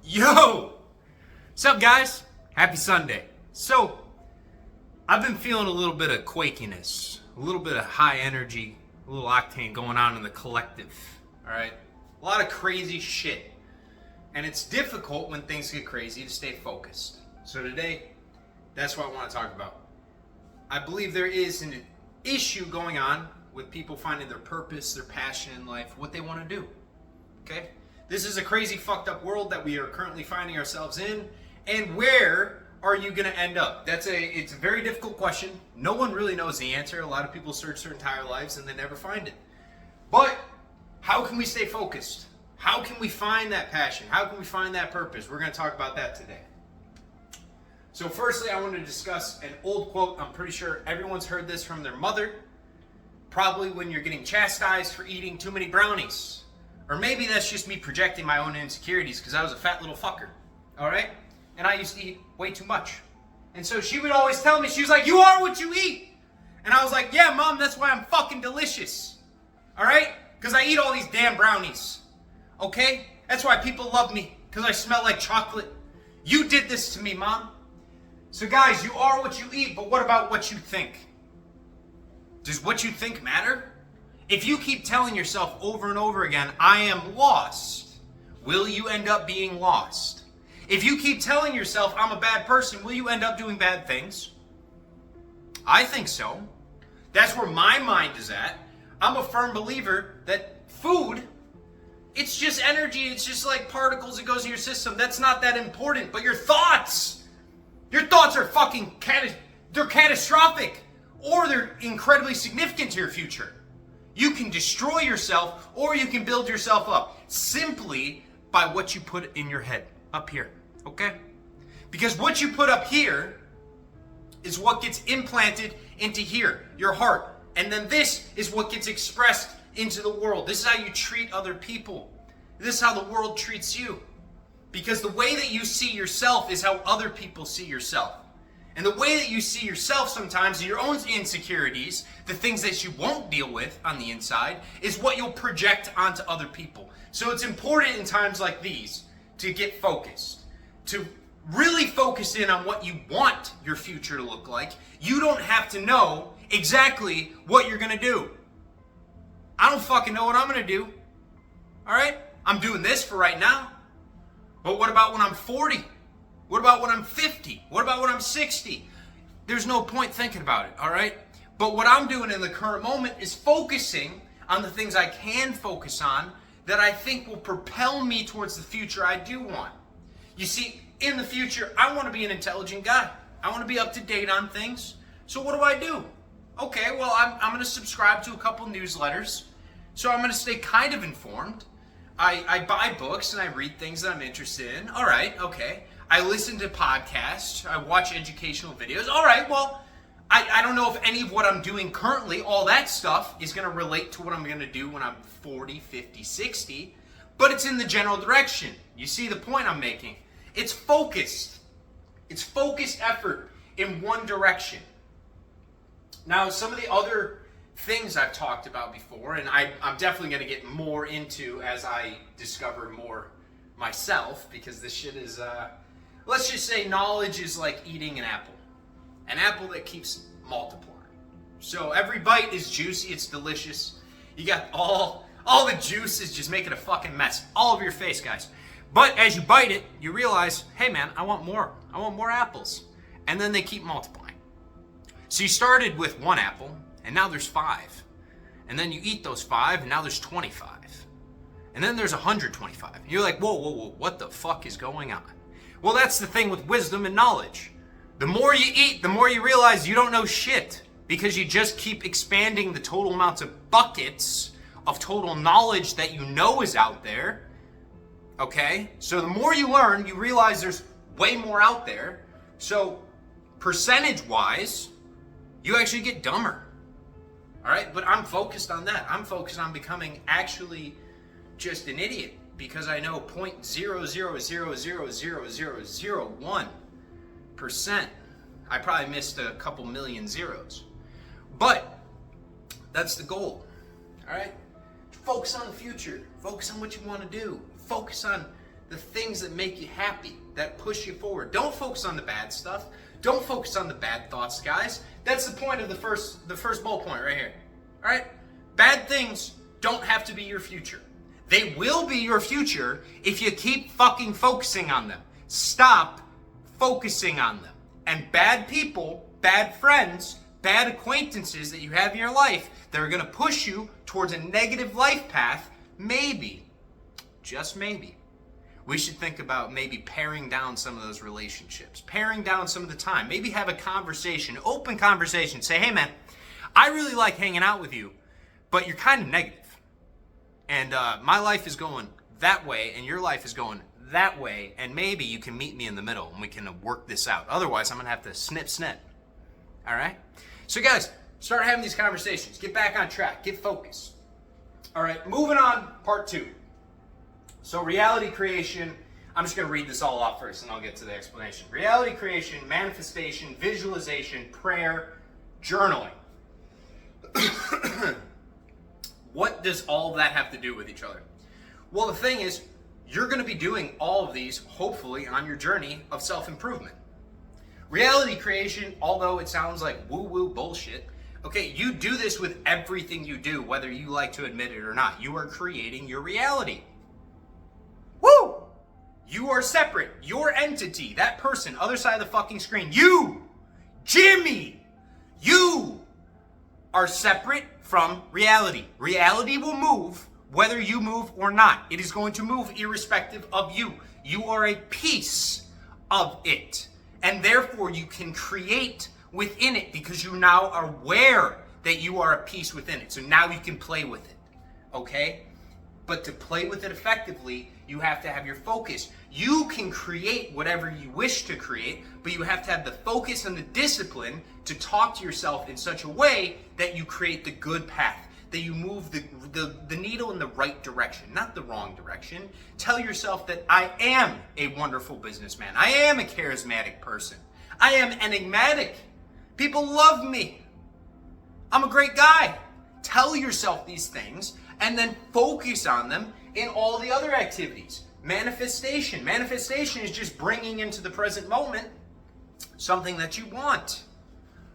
Yo! What's up, guys? Happy Sunday. So, I've been feeling a little bit of quakiness, a little bit of high energy, a little octane going on in the collective, alright? A lot of crazy shit. And it's difficult when things get crazy to stay focused. So today, that's what I want to talk about. I believe there is an issue going on with people finding their purpose, their passion in life, what they want to do. Okay? This is a crazy, fucked up world that we are currently finding ourselves in. And where are you going to end up? It's a very difficult question. No one really knows the answer. A lot of people search their entire lives and they never find it. But how can we stay focused? How can we find that passion? How can we find that purpose? We're going to talk about that today. So firstly, I want to discuss an old quote. I'm pretty sure everyone's heard this from their mother. Probably when you're getting chastised for eating too many brownies. Or maybe that's just me projecting my own insecurities because I was a fat little fucker. Alright? And I used to eat way too much. And so she would always tell me, she was like, you are what you eat. And I was like, yeah, Mom, that's why I'm fucking delicious. Alright? Because I eat all these damn brownies. Okay? That's why people love me. Because I smell like chocolate. You did this to me, Mom. So guys, you are what you eat, but what about what you think? Does what you think matter? If you keep telling yourself over and over again, I am lost, will you end up being lost? If you keep telling yourself, I'm a bad person, will you end up doing bad things? I think so. That's where my mind is at. I'm a firm believer that food, it's just energy, it's just like particles that goes in your system. That's not that important. But your thoughts are fucking they're catastrophic, or they're incredibly significant to your future. You can destroy yourself, or you can build yourself up simply by what you put in your head up here, okay? Because what you put up here is what gets implanted into here, your heart. And then this is what gets expressed into the world. This is how you treat other people. This is how the world treats you. Because the way that you see yourself is how other people see yourself. And the way that you see yourself sometimes, your own insecurities, the things that you won't deal with on the inside, is what you'll project onto other people. So it's important in times like these to get focused, to really focus in on what you want your future to look like. You don't have to know exactly what you're going to do. I don't fucking know what I'm going to do. All right? I'm doing this for right now. But what about when I'm 40? What about when I'm 50? What about when I'm 60? There's no point thinking about it, all right? But what I'm doing in the current moment is focusing on the things I can focus on that I think will propel me towards the future I do want. You see, in the future, I want to be an intelligent guy. I want to be up to date on things. So what do? Okay, well, I'm going to subscribe to a couple newsletters. So I'm going to stay kind of informed. I buy books and I read things that I'm interested in. All right, okay. I listen to podcasts. I watch educational videos. All right, well, I don't know if any of what I'm doing currently, all that stuff, is going to relate to what I'm going to do when I'm 40, 50, 60. But it's in the general direction. You see the point I'm making? It's focused. It's focused effort in one direction. Now, some of the other things I've talked about before, and I'm definitely going to get more into as I discover more myself, because this shit is, let's just say knowledge is like eating an apple. An apple that keeps multiplying. So every bite is juicy, it's delicious. You got all the juice is just making a fucking mess all over your face, guys. But as you bite it, you realize, hey man, I want more. I want more apples. And then they keep multiplying. So you started with one apple, and now there's 5. And then you eat those 5, and now there's 25. And then there's 125. And you're like, whoa, what the fuck is going on? Well, that's the thing with wisdom and knowledge. The more you eat, the more you realize you don't know shit, because you just keep expanding the total amounts of buckets of total knowledge that you know is out there. Okay? So the more you learn, you realize there's way more out there. So percentage-wise, you actually get dumber. All right? But I'm focused on that. I'm focused on becoming actually just an idiot, because I know 0.0000001%. I probably missed a couple million zeros. But that's the goal. All right? Focus on the future. Focus on what you want to do. Focus on the things that make you happy, that push you forward. Don't focus on the bad stuff. Don't focus on the bad thoughts, guys. That's the point of the first bullet point right here. All right? Bad things don't have to be your future. They will be your future if you keep fucking focusing on them. Stop focusing on them. And bad people, bad friends, bad acquaintances that you have in your life that are going to push you towards a negative life path, maybe, just maybe, we should think about maybe paring down some of those relationships, paring down some of the time. Maybe have a conversation, open conversation. Say, hey man, I really like hanging out with you, but you're kind of negative. And my life is going that way, and your life is going that way, and maybe you can meet me in the middle, and we can work this out. Otherwise, I'm going to have to snip. All right? So guys, start having these conversations. Get back on track. Get focused. All right, moving on, part 2. So reality creation, I'm just going to read this all off first and I'll get to the explanation. Reality creation, manifestation, visualization, prayer, journaling. What does all of that have to do with each other? Well, the thing is, you're going to be doing all of these, hopefully, on your journey of self-improvement. Reality creation, although it sounds like woo-woo bullshit, okay, you do this with everything you do, whether you like to admit it or not. You are creating your reality. Woo! You are separate. Your entity, that person, other side of the fucking screen, you, Jimmy, you are separate from reality. Reality will move whether you move or not. It is going to move irrespective of you. You are a piece of it. And therefore you can create within it because you now are aware that you are a piece within it. So now you can play with it. Okay? But to play with it effectively, you have to have your focus. You can create whatever you wish to create, but you have to have the focus and the discipline to talk to yourself in such a way that you create the good path, that you move the needle in the right direction, not the wrong direction. Tell yourself that I am a wonderful businessman. I am a charismatic person. I am enigmatic. People love me. I'm a great guy. Tell yourself these things and then focus on them in all the other activities. Manifestation. Manifestation is just bringing into the present moment something that you want.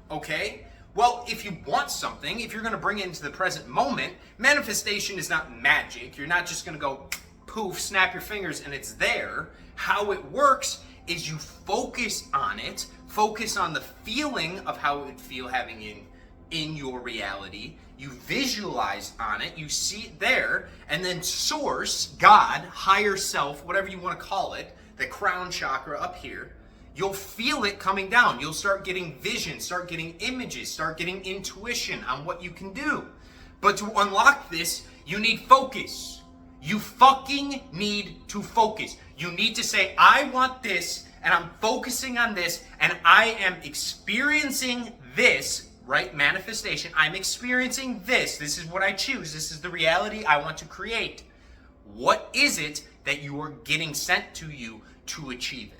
Okay? Well, if you want something, if you're going to bring it into the present moment, manifestation is not magic. You're not just going to go poof, snap your fingers, and it's there. How it works is you focus on it, focus on the feeling of how it would feel having in your reality. You visualize on it, you see it there, and then source, God, higher self, whatever you want to call it, the crown chakra up here, you'll feel it coming down. You'll start getting vision, start getting images, start getting intuition on what you can do. But to unlock this, you need focus. You fucking need to focus. You need to say, I want this, and I'm focusing on this, and I am experiencing this. Right? Manifestation. I'm experiencing this. This is what I choose. This is the reality I want to create. What is it that you are getting sent to you to achieve it?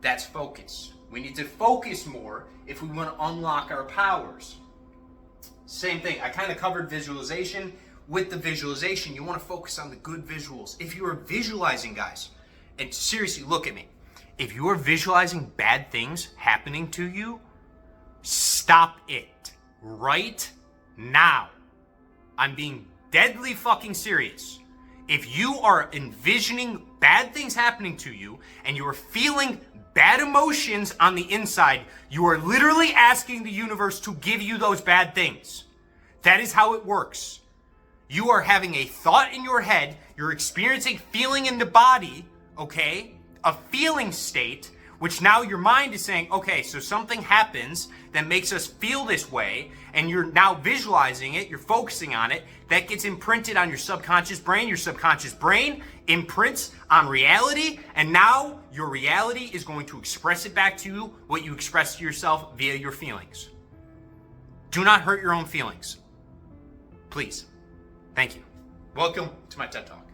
That's focus. We need to focus more if we want to unlock our powers. Same thing. I kind of covered visualization. With the visualization, you want to focus on the good visuals. If you are visualizing, guys, and seriously, look at me. If you are visualizing bad things happening to you, stop it right now. I'm being deadly fucking serious. If you are envisioning bad things happening to you and you are feeling bad emotions on the inside, you are literally asking the universe to give you those bad things. That is how it works. You are having a thought in your head, you're experiencing feeling in the body, okay? A feeling state, which now your mind is saying, okay, so something happens that makes us feel this way, and you're now visualizing it, you're focusing on it, that gets imprinted on your subconscious brain. Your subconscious brain imprints on reality, and now your reality is going to express it back to you, what you express to yourself via your feelings. Do not hurt your own feelings. Please. Thank you. Welcome to my TED Talk.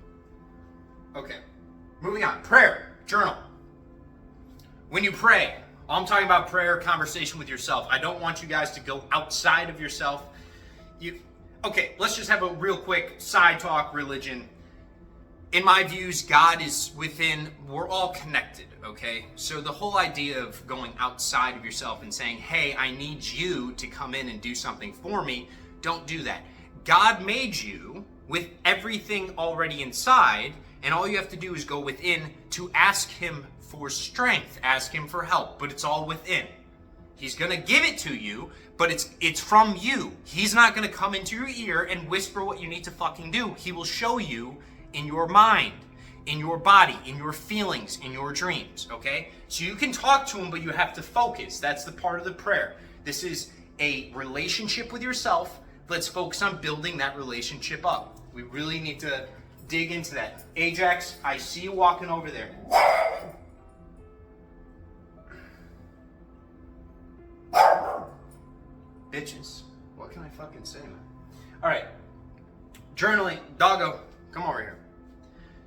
Okay, moving on. Prayer, journal. When you pray, I'm talking about prayer, conversation with yourself. I don't want you guys to go outside of yourself. Okay, let's just have a real quick side talk, religion. in my views, God is within, we're all connected, okay? So the whole idea of going outside of yourself and saying, hey, I need you to come in and do something for me, don't do that. God made you with everything already inside, and all you have to do is go within to ask him for strength, ask him for help, but it's all within. He's gonna give it to you, but it's from you. He's not gonna come into your ear and whisper what you need to fucking do. He will show you in your mind, in your body, in your feelings, in your dreams, okay? So you can talk to him, but you have to focus. That's the part of the prayer. This is a relationship with yourself. Let's focus on building that relationship up. We really need to dig into that. Ajax, I see you walking over there. Bitches. What can I fucking say, man? All right. Journaling. Doggo, come over here.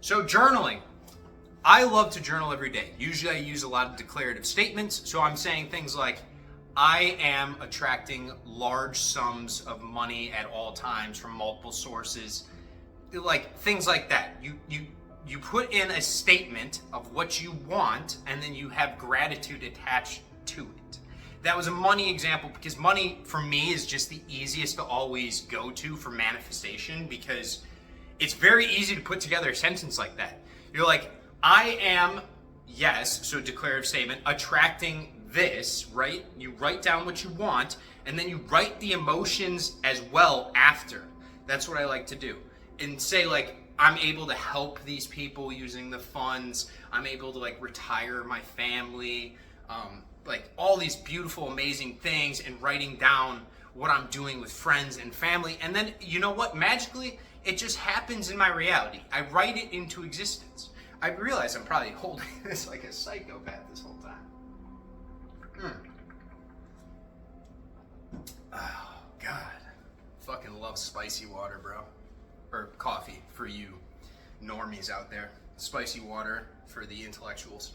So journaling. I love to journal every day. Usually I use a lot of declarative statements. So I'm saying things like, I am attracting large sums of money at all times from multiple sources. Like things like that. You put in a statement of what you want, and then you have gratitude attached to it. That was a money example because money for me is just the easiest to always go to for manifestation, because it's very easy to put together a sentence like that. You're like, I am, yes, so declarative statement, attracting this, right? You write down what you want, and then you write the emotions as well after. That's what I like to do. And say like, I'm able to help these people using the funds. I'm able to like retire my family. Like all these beautiful, amazing things, and writing down what I'm doing with friends and family. And then, you know what? Magically, it just happens in my reality. I write it into existence. I realize I'm probably holding this like a psychopath this whole time. Oh, God. Fucking love spicy water, bro. Or coffee for you normies out there. Spicy water for the intellectuals.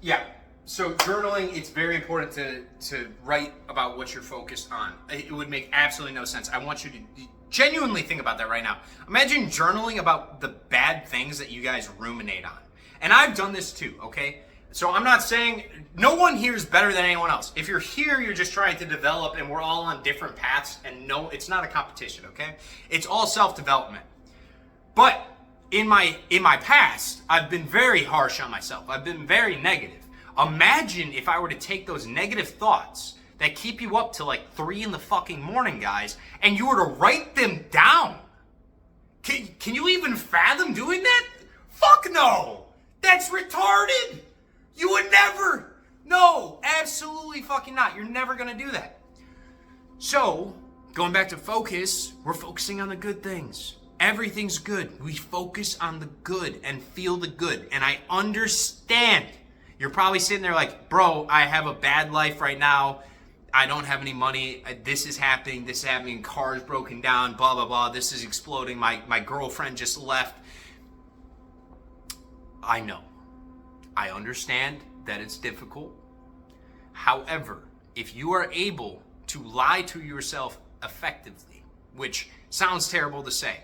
Yeah, so journaling, it's very important to write about what you're focused on. It would make absolutely no sense. I want you to genuinely think about that right now. Imagine journaling about the bad things that you guys ruminate on. And I've done this too, okay? So I'm not saying, no one here is better than anyone else. If you're here, you're just trying to develop, and we're all on different paths, and no, it's not a competition, okay? It's all self-development. But in my past, I've been very harsh on myself. I've been very negative. Imagine if I were to take those negative thoughts that keep you up till like 3 in the fucking morning, guys, and you were to write them down. Can you even fathom doing that? Fuck no! That's retarded! You would never! No, absolutely fucking not. You're never gonna do that. So, going back to focus, we're focusing on the good things. Everything's good. We focus on the good and feel the good. And I understand. You're probably sitting there like, bro, I have a bad life right now. I don't have any money. This is happening. Cars broken down, blah, blah, blah. This is exploding. My girlfriend just left. I know. I understand that it's difficult. However, if you are able to lie to yourself effectively, which sounds terrible to say,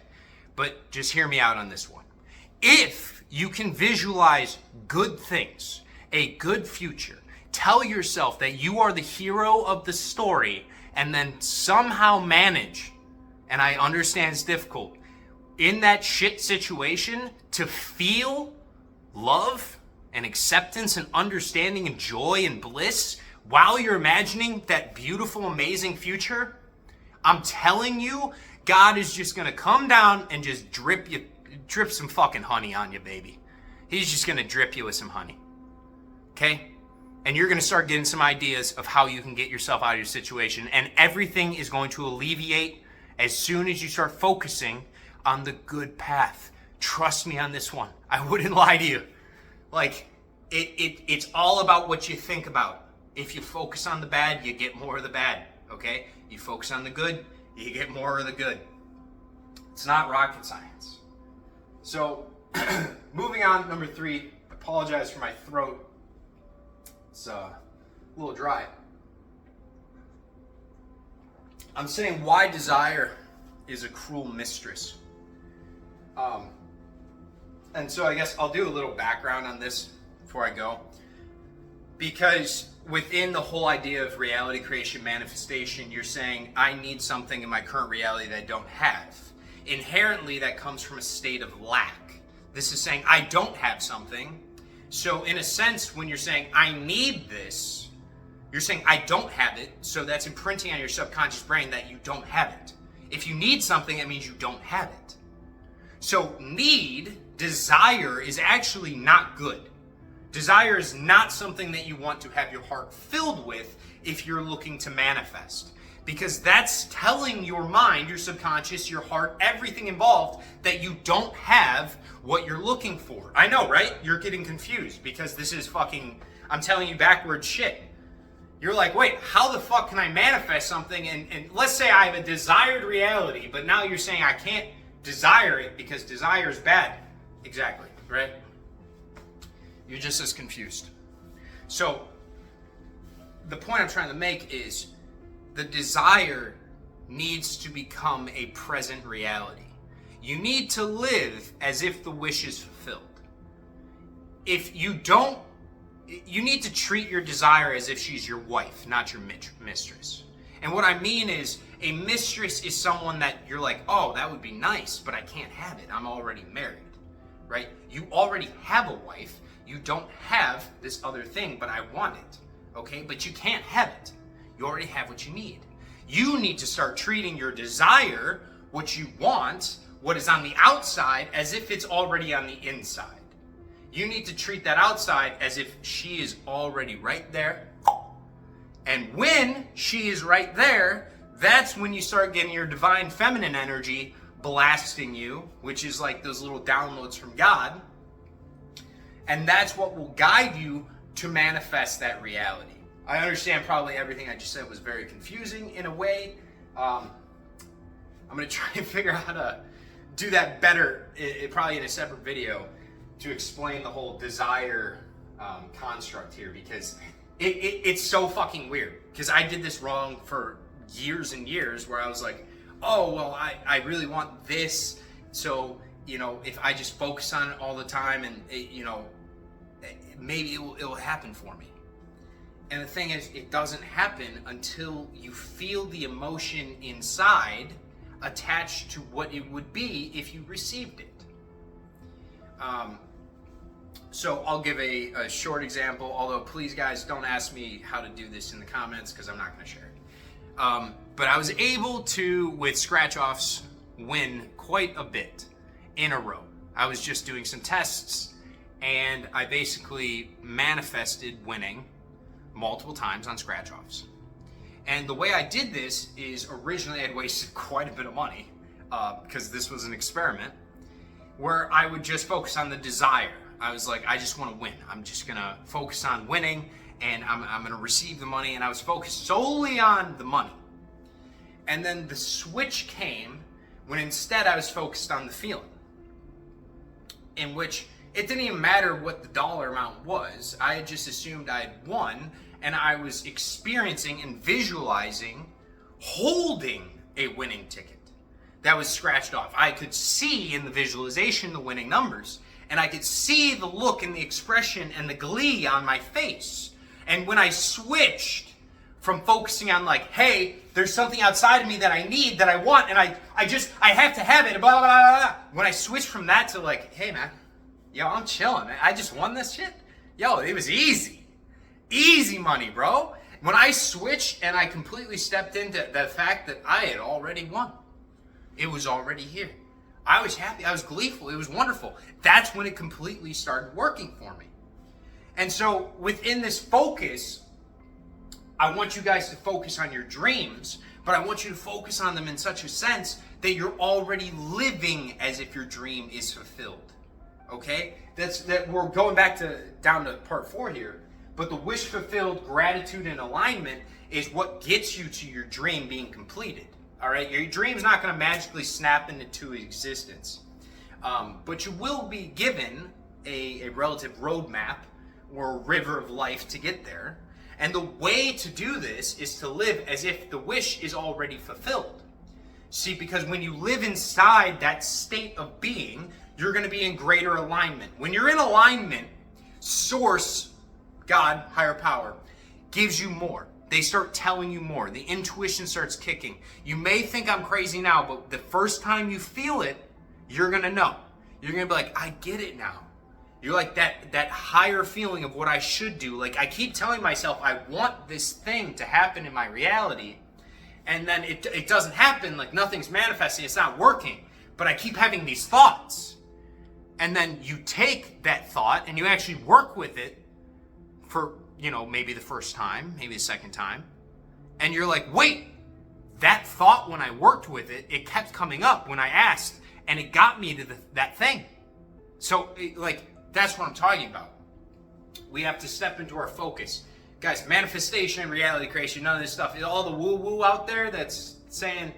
but just hear me out on this one. If you can visualize good things, a good future, tell yourself that you are the hero of the story, and then somehow manage, and I understand it's difficult, in that shit situation to feel love and acceptance and understanding and joy and bliss while you're imagining that beautiful, amazing future, I'm telling you, God is just gonna come down and just drip some fucking honey on you, baby. He's just gonna drip you with some honey. Okay? And you're gonna start getting some ideas of how you can get yourself out of your situation, and everything is going to alleviate as soon as you start focusing on the good path. Trust me on this one. I wouldn't lie to you. Like, it's all about what you think about. If you focus on the bad, you get more of the bad, okay? You focus on the good, you get more of the good. It's not rocket science. So, moving on, number 3, apologize for my throat. It's a little dry. I'm saying why desire is a cruel mistress. And so I guess I'll do a little background on this before I go. Because within the whole idea of reality creation manifestation, you're saying, I need something in my current reality that I don't have. Inherently, that comes from a state of lack. This is saying, I don't have something. So in a sense, when you're saying, I need this, you're saying, I don't have it. So that's imprinting on your subconscious brain that you don't have it. If you need something, that means you don't have it. So desire is actually not good. Desire is not something that you want to have your heart filled with if you're looking to manifest. Because that's telling your mind, your subconscious, your heart, everything involved, that you don't have what you're looking for. I know, right? You're getting confused because this is fucking, I'm telling you backwards shit. You're like, wait, how the fuck can I manifest something? And let's say I have a desired reality, but now you're saying I can't desire it because desire is bad. Exactly, right? You're just as confused. So, the point I'm trying to make is the desire needs to become a present reality. You need to live as if the wish is fulfilled. If you don't, you need to treat your desire as if she's your wife, not your mistress. And what I mean is, a mistress is someone that you're like, oh, that would be nice, but I can't have it. I'm already married, right? You already have a wife. You don't have this other thing, but I want it, okay? But you can't have it. You already have what you need. You need to start treating your desire, what you want, what is on the outside, as if it's already on the inside. You need to treat that outside as if she is already right there. And when she is right there, that's when you start getting your divine feminine energy blasting you, which is like those little downloads from God. And that's what will guide you to manifest that reality. I understand probably everything I just said was very confusing in a way. I'm going to try and figure out how to do that better, probably in a separate video, to explain the whole desire construct here, because it's so fucking weird. Because I did this wrong for years and years, where I was like, oh, well, I really want this, so, if I just focus on it all the time, and, maybe it will happen for me. And the thing is, it doesn't happen until you feel the emotion inside attached to what it would be if you received it. So I'll give a short example, although please guys don't ask me how to do this in the comments because I'm not going to share it. But I was able to, with scratch-offs, win quite a bit in a row. I was just doing some tests, and I basically manifested winning multiple times on scratch-offs. And the way I did this is, originally I'd wasted quite a bit of money because this was an experiment where I would just focus on the desire. I was like, I just want to win. I'm just going to focus on winning, and I'm going to receive the money, and I was focused solely on the money. And then the switch came when instead I was focused on the feeling, in which it didn't even matter what the dollar amount was. I had just assumed I had won, and I was experiencing and visualizing holding a winning ticket that was scratched off. I could see in the visualization the winning numbers, and I could see the look and the expression and the glee on my face. And when I switched from focusing on like, hey, there's something outside of me that I need, that I want, and I have to have it, blah, blah, blah, blah. When I switched from that to like, hey man, yo, I'm chilling, man. I just won this shit. Yo, it was easy. Easy money, bro. When I switched and I completely stepped into the fact that I had already won. It was already here. I was happy. I was gleeful. It was wonderful. That's when it completely started working for me. And so within this focus, I want you guys to focus on your dreams, but I want you to focus on them in such a sense that you're already living as if your dream is fulfilled. Okay? That we're going back down to part 4 here. But the wish fulfilled, gratitude, and alignment is what gets you to your dream being completed. All right? Your dream's not going to magically snap into existence. But you will be given a relative roadmap or a river of life to get there. And the way to do this is to live as if the wish is already fulfilled. See, because when you live inside that state of being, you're going to be in greater alignment. When you're in alignment, Source, God, higher power, gives you more. They start telling you more. The intuition starts kicking. You may think I'm crazy now, but the first time you feel it, you're going to know. You're going to be like, I get it now. You're like that higher feeling of what I should do. Like, I keep telling myself I want this thing to happen in my reality, and then it doesn't happen. Like, nothing's manifesting. It's not working. But I keep having these thoughts. And then you take that thought and you actually work with it for, maybe the first time, maybe the second time. And you're like, wait, that thought, when I worked with it, it kept coming up when I asked, and it got me to that thing. So, that's what I'm talking about. We have to step into our focus. Guys, manifestation, reality creation, none of this stuff, all the woo-woo out there that's saying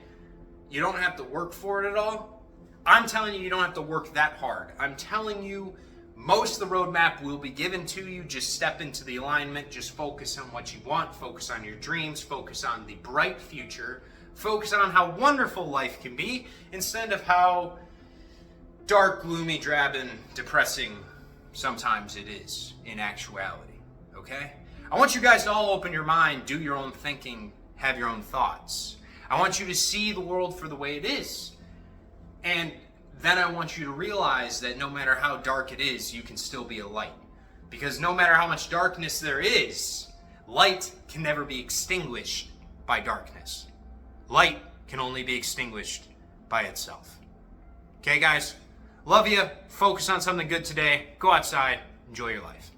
you don't have to work for it at all, I'm telling you, you don't have to work that hard. I'm telling you, most of the roadmap will be given to you. Just step into the alignment. Just focus on what you want. Focus on your dreams. Focus on the bright future. Focus on how wonderful life can be instead of how dark, gloomy, drab, and depressing sometimes it is in actuality. Okay? I want you guys to all open your mind, do your own thinking, have your own thoughts. I want you to see the world for the way it is. And then I want you to realize that no matter how dark it is, you can still be a light. Because no matter how much darkness there is, light can never be extinguished by darkness. Light can only be extinguished by itself. Okay, guys? Love you. Focus on something good today. Go outside. Enjoy your life.